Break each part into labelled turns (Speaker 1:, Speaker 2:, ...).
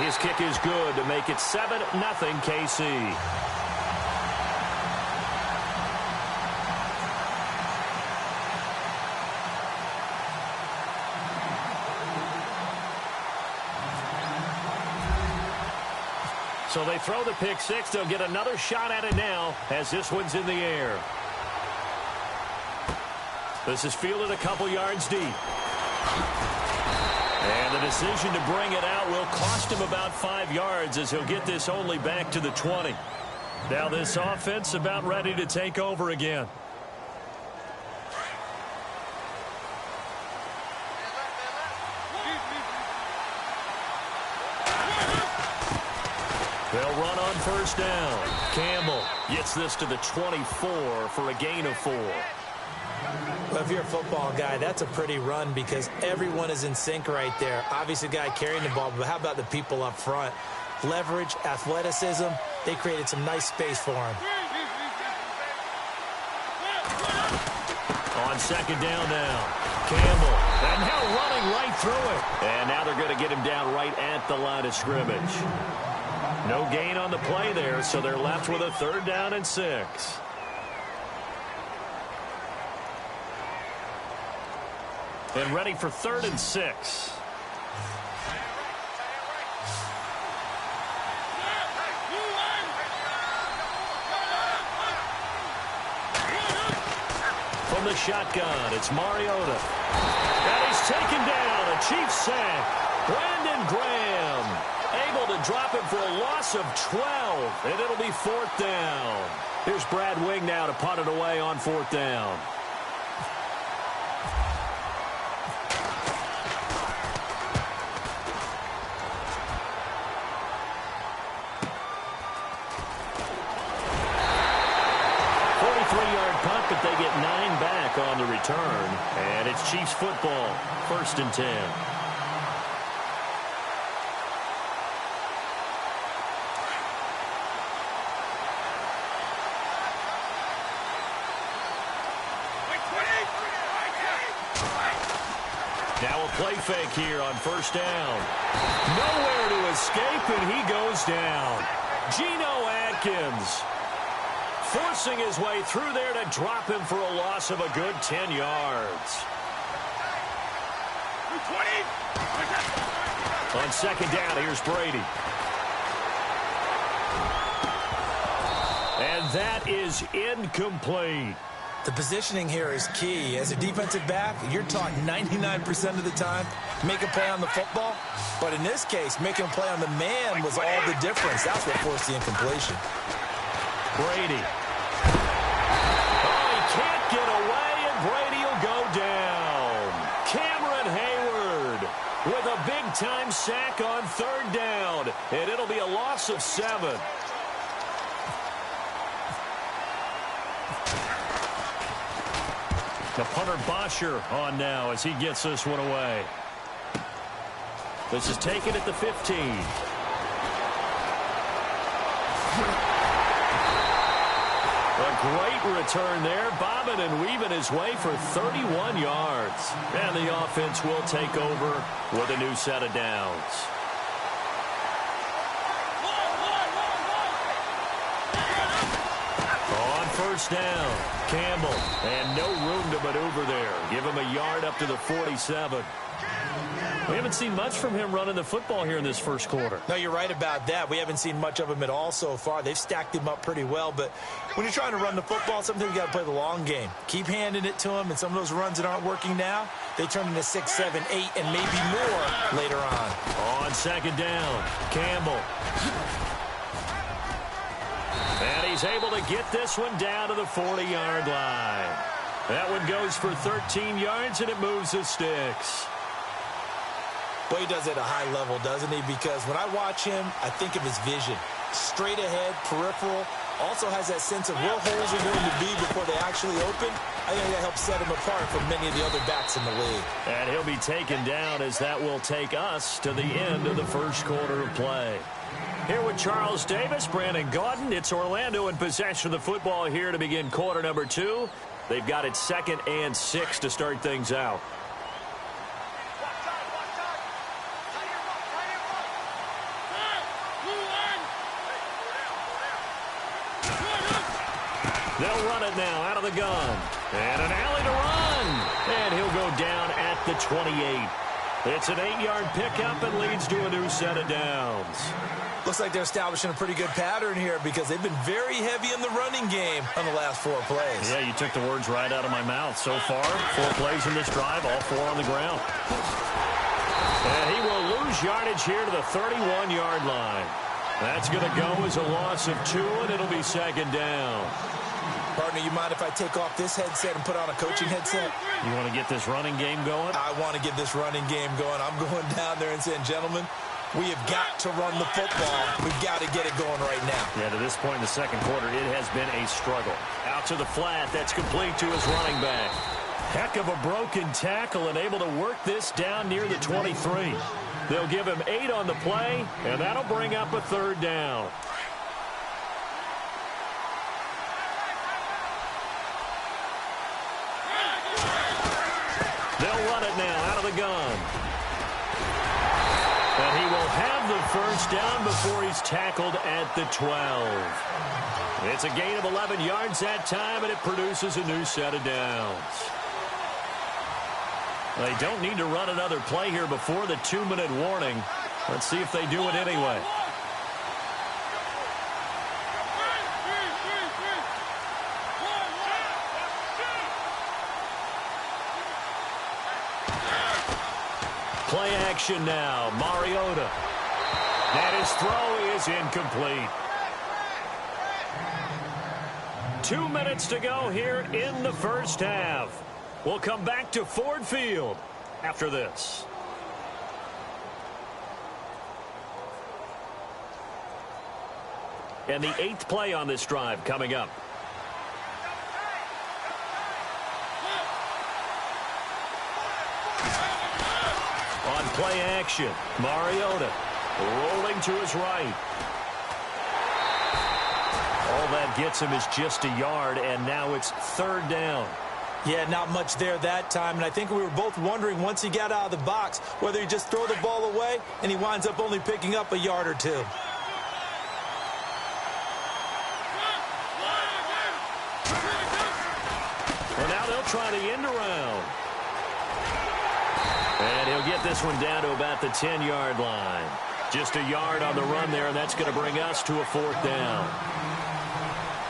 Speaker 1: His kick is good to make it 7-0 KC. So they throw the pick six. They'll get another shot at it now as this one's in the air. This is fielded a couple yards deep. And the decision to bring it out will cost him about 5 yards as he'll get this only back to the 20. Now this offense about ready to take over again. They'll run on first down. Campbell gets this to the 24 for a gain of 4.
Speaker 2: Well, if you're a football guy, that's a pretty run because everyone is in sync right there. Obviously, the guy carrying the ball, but how about the people up front? Leverage, athleticism, they created some nice space for him.
Speaker 1: On second down now, Campbell. And now running right through it. And now they're going to get him down right at the line of scrimmage. No gain on the play there, so they're left with a 3rd down and 6. And ready for 3rd and 6. From the shotgun, it's Mariota. And he's taken down. A Chiefs sack. Brandon Graham able to drop him for a loss of 12. And it'll be 4th down. Here's Brad Wing now to punt it away on 4th down. But they get 9 back on the return. And it's Chiefs football, 1st and 10. Now a play fake here on 1st down. Nowhere to escape, and he goes down. Geno Atkins forcing his way through there to drop him for a loss of a good 10 yards. On second down, here's Brady. And that is incomplete.
Speaker 2: The positioning here is key. As a defensive back, you're taught 99% of the time, make a play on the football. But in this case, making a play on the man was all the difference. That's what forced the incompletion.
Speaker 1: Brady. Can't get away, and Brady will go down. Cameron Hayward with a big-time sack on 3rd down, and it'll be a loss of 7. The punter Bosher on now as he gets this one away. This is taken at the 15. A great return there, bobbing and weaving his way for 31 yards. And the offense will take over with a new set of downs. On 1st down, Campbell, and no room to maneuver there. Give him a yard up to the 47. We haven't seen much from him running the football here in this first quarter.
Speaker 2: No, you're right about that. We haven't seen much of him at all so far. They've stacked him up pretty well, but when you're trying to run the football, sometimes you got to play the long game. Keep handing it to him, and some of those runs that aren't working now, they turn into 6, 7, 8, and maybe more later on.
Speaker 1: On second down, Campbell. And he's able to get this one down to the 40-yard line. That one goes for 13 yards, and it moves the sticks.
Speaker 2: Boy, he does it at a high level, doesn't he? Because when I watch him, I think of his vision. Straight ahead, peripheral. Also has that sense of where holes are going to be before they actually open. I think that helps set him apart from many of the other backs in the league. And
Speaker 1: he'll be taken down as that will take us to the end of the first quarter of play. Here with Charles Davis, Brandon Gaudin. It's Orlando in possession of the football here to begin quarter number 2. They've got it 2nd and 6 to start things out. They'll run it now out of the gun. And an alley to run. And he'll go down at the 28. It's an 8-yard pickup and leads to a new set of downs.
Speaker 2: Looks like they're establishing a pretty good pattern here because they've been very heavy in the running game on the last 4 plays.
Speaker 1: Yeah, you took the words right out of my mouth. So far, 4 plays in this drive, all 4 on the ground. And he will lose yardage here to the 31-yard line. That's going to go as a loss of 2, and it'll be second down.
Speaker 2: Partner, you mind if I take off this headset and put on a coaching headset?
Speaker 1: You want to get this running game going?
Speaker 2: I want to get this running game going. I'm going down there and saying, gentlemen, we have got to run the football. We've got to get it going right now.
Speaker 1: Yeah, to this point in the second quarter, it has been a struggle. Out to the flat. That's complete to his running back. Heck of a broken tackle and able to work this down near the 23. They'll give him 8 on the play, and that'll bring up a third down. They'll run it now out of the gun. And he will have the first down before he's tackled at the 12. It's a gain of 11 yards that time, and it produces a new set of downs. They don't need to run another play here before the 2-minute warning. Let's see if they do it anyway. Play action now. Mariota. And his throw is incomplete. 2 minutes to go here in the first half. We'll come back to Ford Field after this. And the 8th play on this drive coming up. On play action, Mariota rolling to his right. All that gets him is just a yard, and now it's third down.
Speaker 2: Yeah, not much there that time, and I think we were both wondering once he got out of the box whether he just throw the ball away, and he winds up only picking up a yard or 2.
Speaker 1: Well, now they'll try the end around. And he'll get this one down to about the 10-yard line. Just a yard on the run there, and that's going to bring us to a 4th down.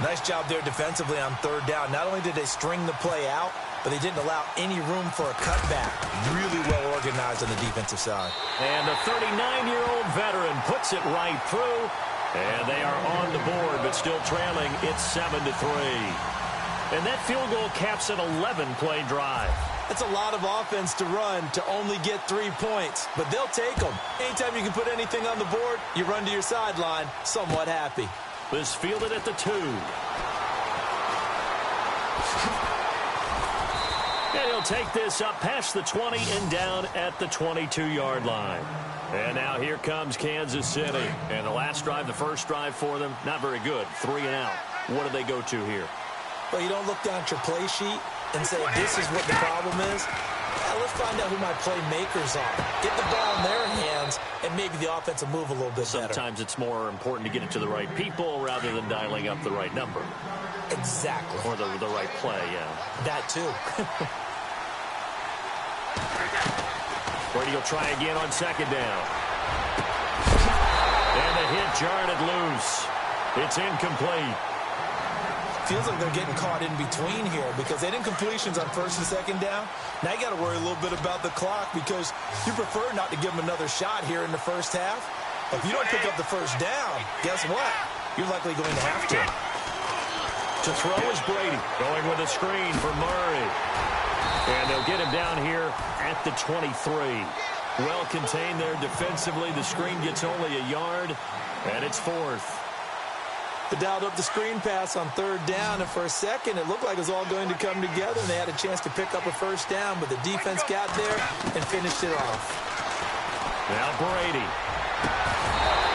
Speaker 2: Nice job there defensively on third down. Not only did they string the play out, but they didn't allow any room for a cutback. Really well organized on the defensive side.
Speaker 1: And the 39-year-old veteran puts it right through. And they are on the board, but still trailing. It's 7-3. And that field goal caps an 11-play drive.
Speaker 2: That's a lot of offense to run to only get 3 points, but they'll take them. Anytime you can put anything on the board, you run to your sideline somewhat happy.
Speaker 1: This fielded at the 2. And he'll take this up past the 20 and down at the 22-yard line. And now here comes Kansas City. And the last drive, the first drive for them, not very good. 3 and out. What do they go to here?
Speaker 2: Well, you don't look down at your play sheet and say, this is what the problem is. Yeah, let's find out who my playmakers are. Get the ball in their hands, and maybe the offense will move a little bit better.
Speaker 1: Sometimes it's more important to get it to the right people rather than dialing up the right number.
Speaker 2: Exactly.
Speaker 1: Or the right play, yeah.
Speaker 2: That too.
Speaker 1: Brady will try again on second down. And the hit jarred it loose. It's incomplete.
Speaker 2: Feels like they're getting caught in between here because they didn't completions on first and second down. Now you got to worry a little bit about the clock because you prefer not to give them another shot here in the first half. If you don't pick up the first down, guess what? You're likely going to have to.
Speaker 1: To throw is Brady. Going with a screen for Murray. And they'll get him down here at the 23. Well contained there defensively. The screen gets only a yard, and it's 4th.
Speaker 2: They dialed up the screen pass on third down, and for a second it looked like it was all going to come together, and they had a chance to pick up a first down, but the defense got there and finished it off.
Speaker 1: Now Brady.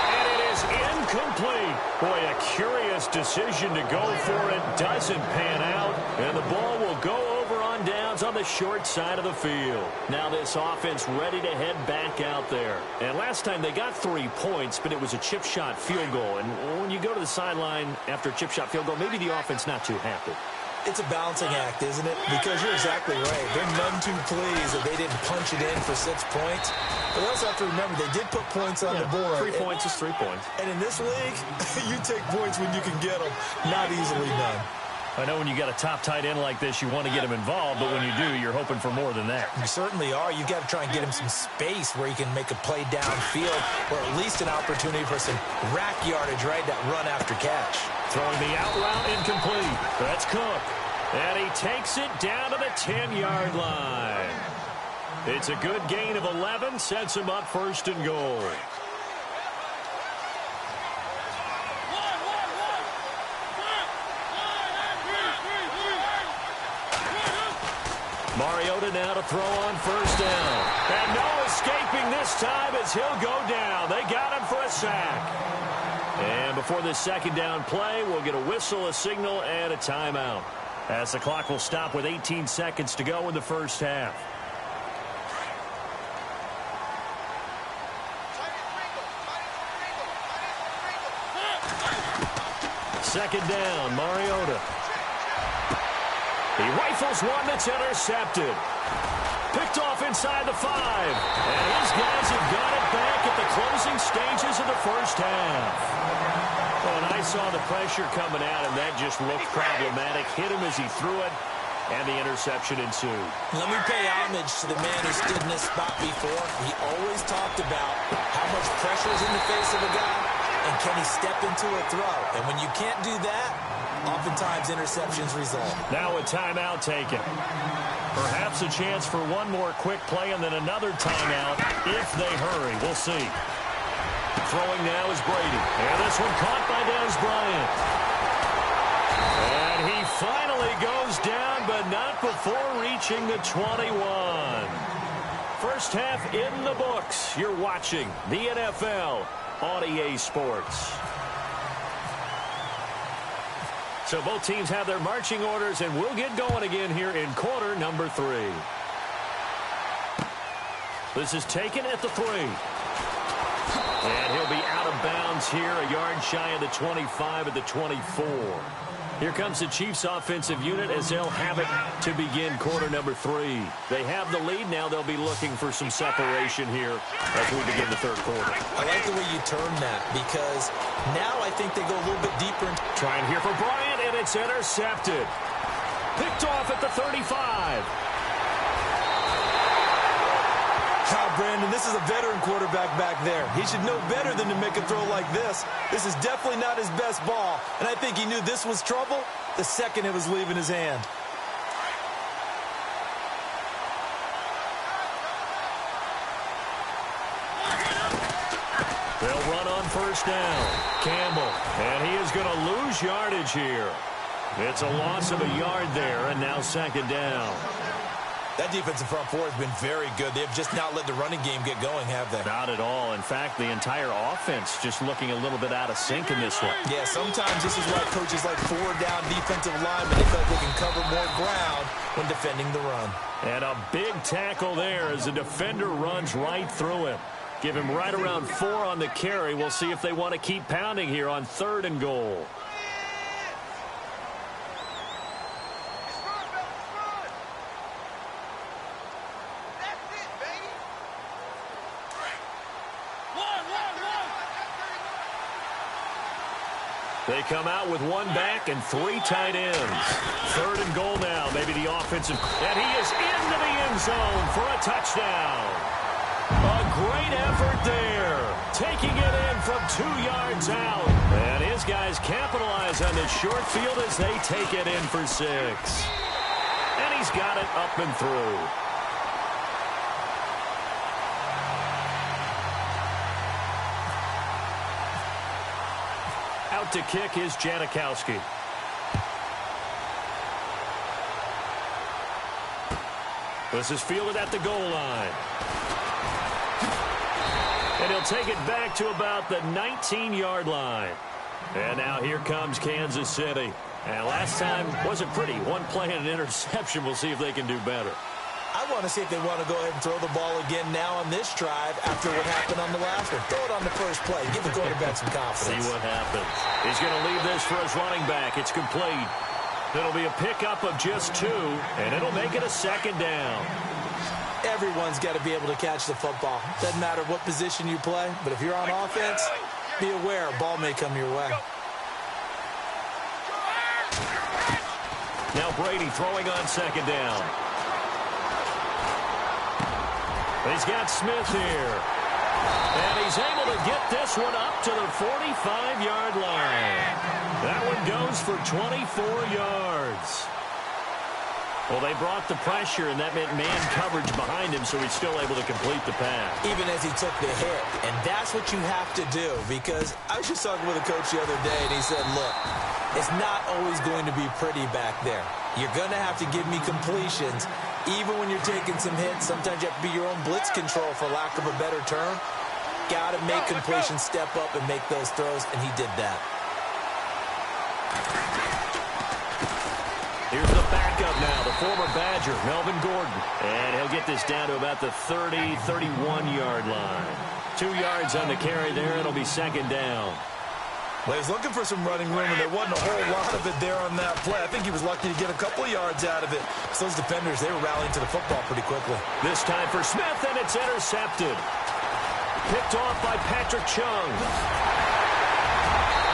Speaker 1: And it is incomplete. Boy, a curious decision to go for it. Doesn't pan out, and the ball will go over on downs ball's on the short side of the field. Now this offense ready to head back out there. And last time they got 3 points, but it was a chip shot field goal. And when you go to the sideline after a chip shot field goal, maybe the offense not too happy.
Speaker 2: It's a balancing act, isn't it? Because you're exactly right. They're none too pleased that they didn't punch it in for 6 points. But they also have to remember they did put points on the board.
Speaker 1: 3 points is 3 points.
Speaker 2: And in this league, you take points when you can get them. Not easily done.
Speaker 1: I know when you got a top tight end like this, you want to get him involved, but when you do, you're hoping for more than that.
Speaker 2: You certainly are. You got to try and get him some space where he can make a play downfield, or at least an opportunity for some rack yardage, right? That run after catch.
Speaker 1: Throwing the out route incomplete. That's Cook. And he takes it down to the 10-yard line. It's a good gain of 11, sets him up 1st and goal. Mariota now to throw on 1st down. And no escaping this time as he'll go down. They got him for a sack. And before this 2nd down play, we'll get a whistle, a signal, and a timeout, as the clock will stop with 18 seconds to go in the 1st half. Second down, Mariota. He rifles one that's intercepted. Picked off inside the 5. And his guys have got it back at the closing stages of the 1st half. Well, and I saw the pressure coming out, and that just looked problematic. Hit him as he threw it, and the interception ensued.
Speaker 2: Let me pay homage to the man who stood in this spot before. He always talked about how much pressure is in the face of a guy, and can he step into a throw. And when you can't do that, oftentimes interceptions result.
Speaker 1: Now a timeout taken. Perhaps a chance for one more quick play and then another timeout if they hurry. We'll see. Throwing now is Brady. And this one caught by Dez Bryant. And he finally goes down, but not before reaching the 21. 1st half in the books. You're watching the NFL on EA Sports. So both teams have their marching orders, and we'll get going again here in quarter number 3. This is taken at the 3. And he'll be out of bounds here, a yard shy of the 25 at the 24. Here comes the Chiefs offensive unit as they'll have it to begin quarter number 3. They have the lead. Now they'll be looking for some separation here as we begin the 3rd quarter.
Speaker 2: I like the way you term that, because now I think they go a little bit deeper.
Speaker 1: Trying here for Bryant, and it's intercepted. Picked off at the 35.
Speaker 2: Brandon, this is a veteran quarterback back there. He should know better than to make a throw like this. This is definitely not his best ball, and I think he knew this was trouble the second it was leaving his hand.
Speaker 1: They'll run on 1st down. Campbell, and he is going to lose yardage here. It's a loss of a yard there, and now 2nd down.
Speaker 2: That defensive front four has been very good. They have just not let the running game get going, have they?
Speaker 1: Not at all. In fact, the entire offense just looking a little bit out of sync in this one.
Speaker 2: Yeah, sometimes this is why coaches like 4-down defensive linemen. They feel like they can cover more ground when defending the run.
Speaker 1: And a big tackle there as the defender runs right through him. Give him right around 4 on the carry. We'll see if they want to keep pounding here on 3rd and goal. They come out with 1 back and 3 tight ends. 3rd and goal now. Maybe the offensive. And he is into the end zone for a touchdown. A great effort there. Taking it in from 2 yards out. And his guys capitalize on the short field as they take it in for 6. And he's got it up and through. Out to kick is Janikowski. This is fielded at the goal line. And he'll take it back to about the 19-yard line. And now here comes Kansas City. And last time wasn't pretty. One play and an interception. We'll see if they can do better.
Speaker 2: I want to see if they want to go ahead and throw the ball again now on this drive after what happened on the last one. Throw it on the first play. Give the quarterback some confidence.
Speaker 1: See what happens. He's going to leave this for his running back. It's complete. It'll be a pickup of just 2, and it'll make it a second down.
Speaker 2: Everyone's got to be able to catch the football. Doesn't matter what position you play, but if you're on offense, be aware a ball may come your way.
Speaker 1: Now Brady throwing on second down. He's got Smith here. And he's able to get this one up to the 45-yard line. That one goes for 24 yards. Well, they brought the pressure, and that meant man coverage behind him, so he's still able to complete the pass.
Speaker 2: Even as he took the hit. And that's what you have to do, because I was just talking with a coach the other day, and he said, look, it's not always going to be pretty back there. You're going to have to give me completions. Even when you're taking some hits, sometimes you have to be your own blitz control, for lack of a better term. Got to make completions, step up, and make those throws, and he did that.
Speaker 1: Here's the backup now, the former Badger, Melvin Gordon. And he'll get this down to about the 30, 31-yard line. 2 yards on the carry there. It'll be second down.
Speaker 2: Well, he was looking for some running room, and there wasn't a whole lot of it there on that play. I think he was lucky to get a couple of yards out of it. So those defenders, they were rallying to the football pretty quickly.
Speaker 1: This time for Smith, and it's intercepted. Picked off by Patrick Chung.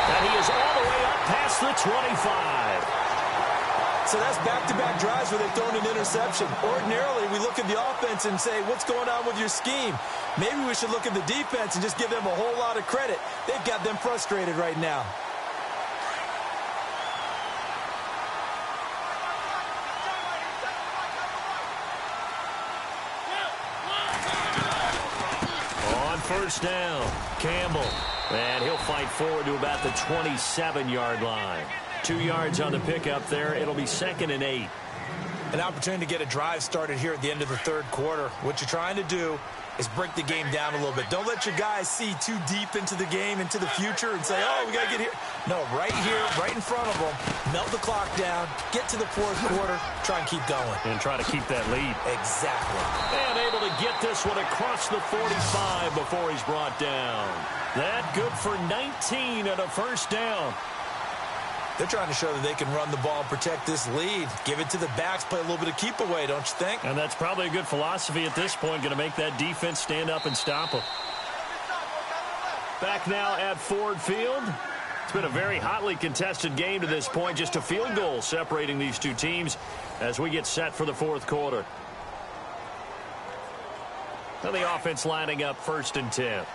Speaker 1: And he is all the way up past the 25.
Speaker 2: So that's back-to-back drives where they've thrown an interception. Ordinarily, we look at the offense and say, what's going on with your scheme? Maybe we should look at the defense and just give them a whole lot of credit. They've got them frustrated right now.
Speaker 1: On first down, Campbell. And he'll fight forward to about the 27-yard line. 2 yards on the pickup there. It'll be 2nd and 8.
Speaker 2: An opportunity to get a drive started here at the end of the third quarter. What you're trying to do is break the game down a little bit. Don't let your guys see too deep into the game, into the future, and say, oh, we got to get here. No, right here, right in front of them. Melt the clock down, get to the fourth quarter, try and keep going.
Speaker 1: And try to keep that lead.
Speaker 2: Exactly.
Speaker 1: And able to get this one across the 45 before he's brought down. That good for 19 and a first down.
Speaker 2: They're trying to show that they can run the ball and protect this lead. Give it to the backs, play a little bit of keep away, don't you think?
Speaker 1: And that's probably a good philosophy at this point, going to make that defense stand up and stop them. Back now at Ford Field. It's been a very hotly contested game to this point. Just a field goal separating these two teams as we get set for the fourth quarter. Now the offense lining up 1st and 10.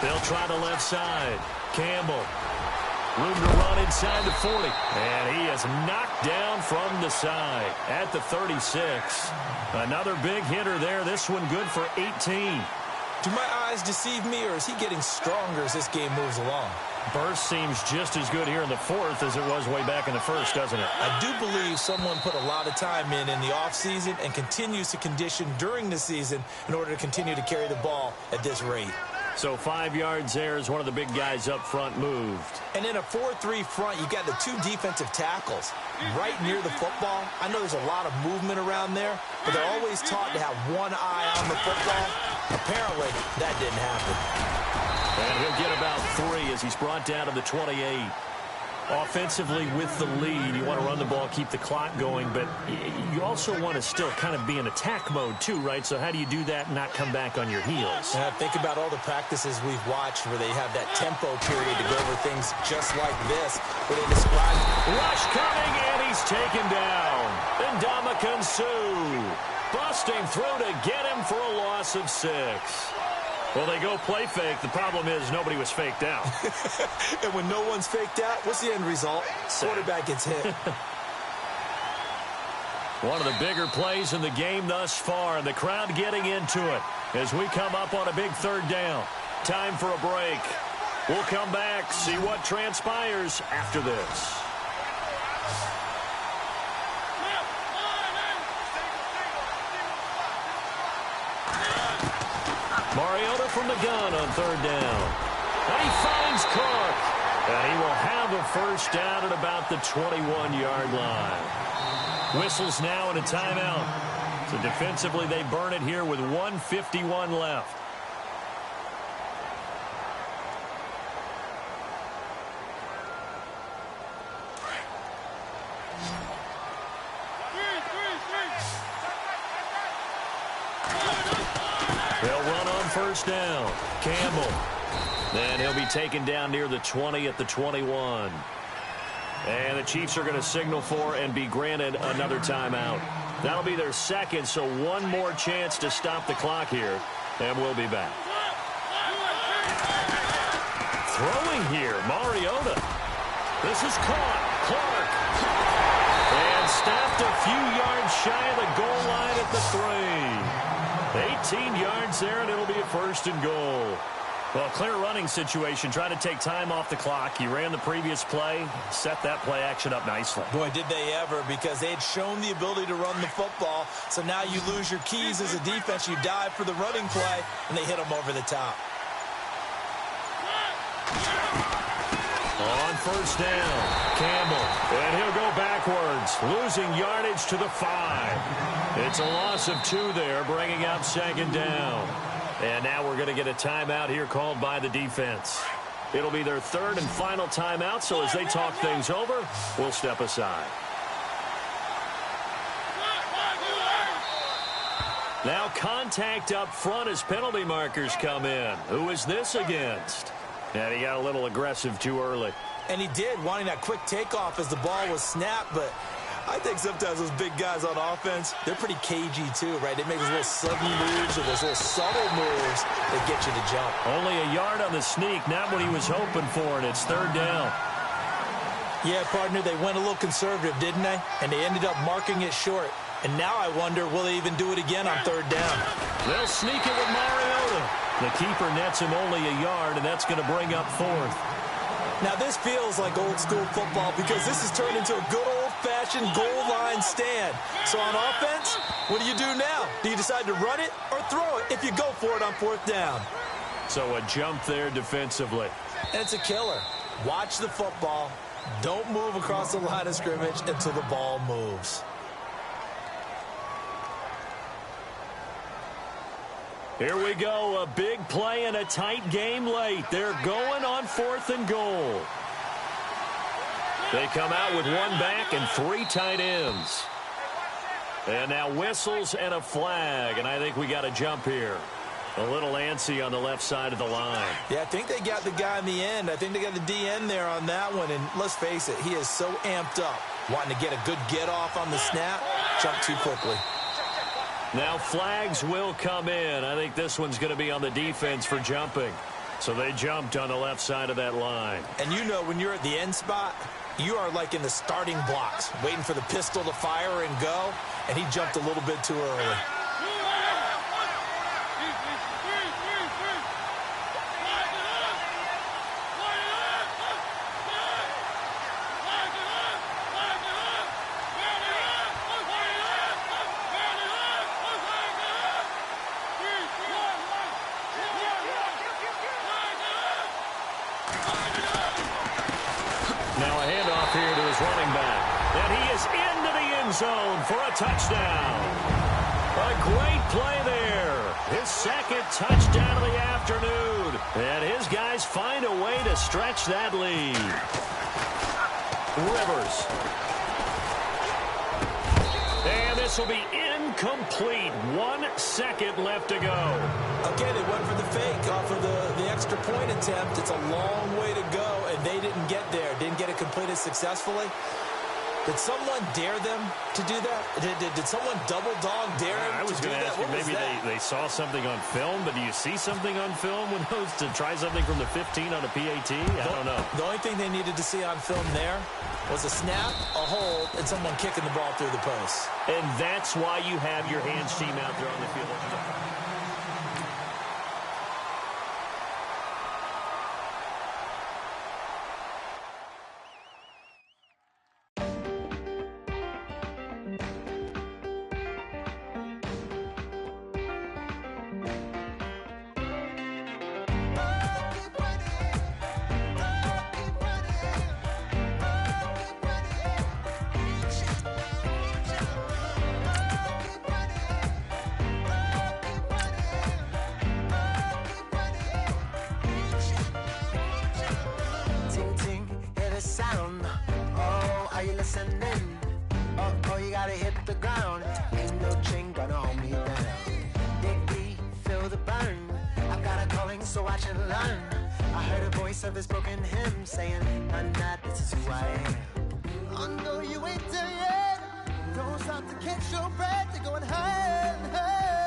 Speaker 1: They'll try the left side. Campbell. Room to run inside the 40. And he is knocked down from the side at the 36. Another big hitter there. This one good for 18.
Speaker 2: Do my eyes deceive me, or is he getting stronger as this game moves along?
Speaker 1: Burst seems just as good here in the fourth as it was way back in the first, doesn't it?
Speaker 2: I do believe someone put a lot of time in the offseason and continues to condition during the season in order to continue to carry the ball at this rate.
Speaker 1: So 5 yards there as one of the big guys up front moved.
Speaker 2: And in a 4-3 front, you've got the 2 defensive tackles right near the football. I know there's a lot of movement around there, but they're always taught to have one eye on the football. Apparently, that didn't happen.
Speaker 1: And he'll get about 3 as he's brought down to the 28. Offensively with the lead, you want to run the ball, keep the clock going, but you also want to still kind of be in attack mode too, right? So how do you do that and not come back on your heels?
Speaker 2: Think about all the practices we've watched where they have that tempo period to go over things just like this, where they describe
Speaker 1: rush coming, and he's taken down. Ndamukong Suh busting through to get him for a loss of 6. Well, they go play fake. The problem is nobody was faked out.
Speaker 2: And when no one's faked out, what's the end result? Quarterback gets hit.
Speaker 1: One of the bigger plays in the game thus far, and the crowd getting into it as we come up on a big 3rd down. Time for a break. We'll come back, see what transpires after this. from the gun on third down. And he finds Cook. And he will have a first down at about the 21-yard line. Whistles now and a timeout. So defensively, they burn it here with 1:51 left. They'll run on first down. Campbell. And he'll be taken down near the 20 at the 21. And the Chiefs are going to signal for and be granted another timeout. That'll be their second, so one more chance to stop the clock here. And we'll be back. Throwing here, Mariota. This is caught. Clark. And stopped a few yards shy of the goal line at the 3. 18 yards there, and it'll be a first and goal. Well, clear running situation, trying to take time off the clock. He ran the previous play, set that play action up nicely.
Speaker 2: Boy, did they ever, because they had shown the ability to run the football. So now you lose your keys as a defense. You dive for the running play, and they hit them over the top.
Speaker 1: On first down, Campbell, and he'll go backwards, losing yardage to the 5. It's a loss of 2 there, bringing up second down. And now we're going to get a timeout here called by the defense. It'll be their third and final timeout, so as they talk things over, we'll step aside. Now contact up front as penalty markers come in. Who is this against? And he got a little aggressive too early.
Speaker 2: And he did, wanting that quick takeoff as the ball was snapped, but I think sometimes those big guys on offense, they're pretty cagey too, right? They make those little sudden moves or those little subtle moves that get you to jump.
Speaker 1: Only a yard on the sneak, not what he was hoping for, and it's third down.
Speaker 2: Yeah, partner, they went a little conservative, didn't they? And they ended up marking it short. And now I wonder, will they even do it again on third down?
Speaker 1: They'll sneak it with Mariota. The keeper nets him only a yard, and that's going to bring up fourth.
Speaker 2: Now, this feels like old-school football because this has turned into a good old-fashioned goal line stand. So on offense, what do you do now? Do you decide to run it or throw it if you go for it on fourth down?
Speaker 1: So a jump there defensively.
Speaker 2: And it's a killer. Watch the football. Don't move across the line of scrimmage until the ball moves.
Speaker 1: Here we go, a big play and a tight game late. They're going on fourth and goal. They come out with one back and 3 tight ends. And now whistles and a flag, and I think we got a jump here. A little antsy on the left side of the line.
Speaker 2: Yeah, I think they got the guy in the end. I think they got the DN there on that one, and let's face it, he is so amped up, wanting to get a good get-off on the snap, jump too quickly.
Speaker 1: Now flags will come in. I think this one's going to be on the defense for jumping. So they jumped on the left side of that line.
Speaker 2: And you know when you're at the end spot, you are like in the starting blocks, waiting for the pistol to fire and go, and he jumped a little bit too early.
Speaker 1: Zone for a touchdown. A great play there. His second touchdown of the afternoon. And his guys find a way to stretch that lead. Rivers. And this will be incomplete. 1 second left to go.
Speaker 2: Okay, they went for the fake off of the extra point attempt. It's a long way to go, and they didn't get there. Didn't get it completed successfully. Did someone dare them to do that? Did someone double-dog dare them
Speaker 1: I was
Speaker 2: to do
Speaker 1: going to
Speaker 2: that?
Speaker 1: ask you, maybe they saw something on film, but do you see something on film with those to try something from the 15 on a PAT? I don't know.
Speaker 2: The only thing they needed to see on film there was a snap, a hold, and someone kicking the ball through the post.
Speaker 1: And that's why you have your hands team out there on the field.
Speaker 3: descending. Oh, you gotta hit the ground. Ain't no chain gonna hold me down. Dig deep, feel the burn. I've got a calling, so I should learn. I heard a voice of this broken hymn saying, I'm not, this is who I am.
Speaker 4: I know you ain't there yet. Don't stop to catch your breath. You're going higher and higher.